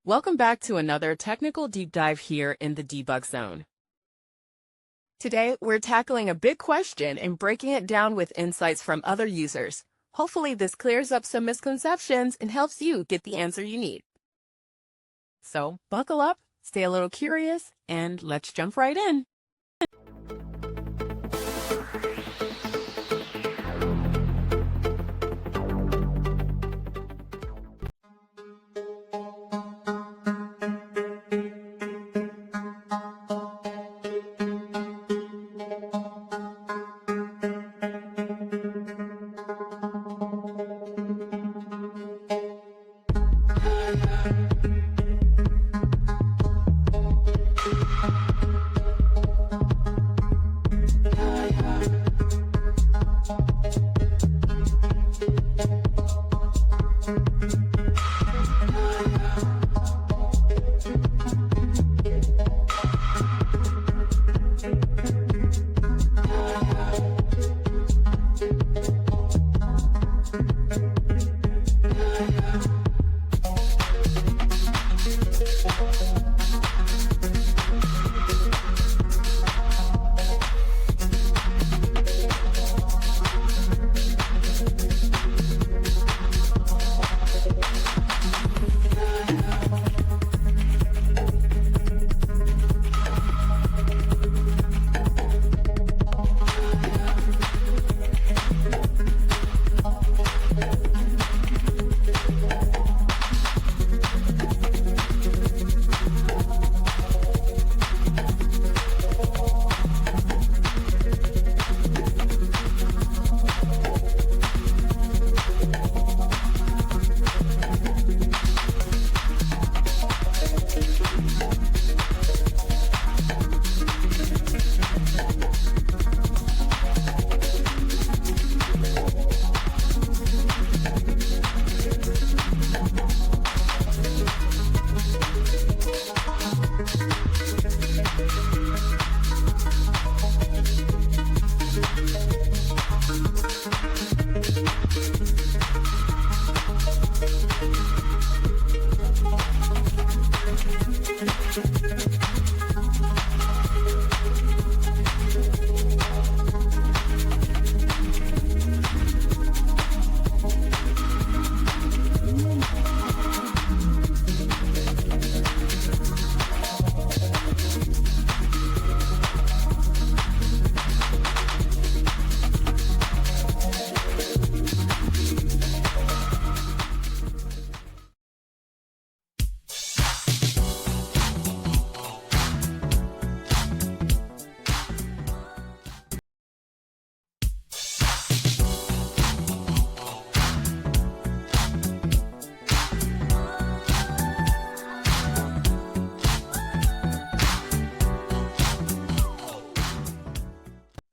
Welcome back to another technical deep dive here in the debug zone. Today, we're tackling a big question and breaking it down with insights from other users. Hopefully, this clears up some misconceptions and helps you get the answer you need. So, buckle up, stay a little curious, and let's jump right in.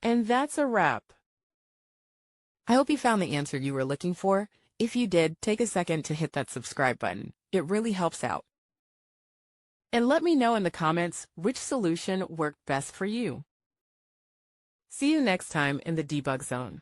And that's a wrap. I hope you found the answer you were looking for. If you did, take a second to hit that subscribe button. It really helps out. And let me know in the comments which solution worked best for you. See you next time in the debug zone.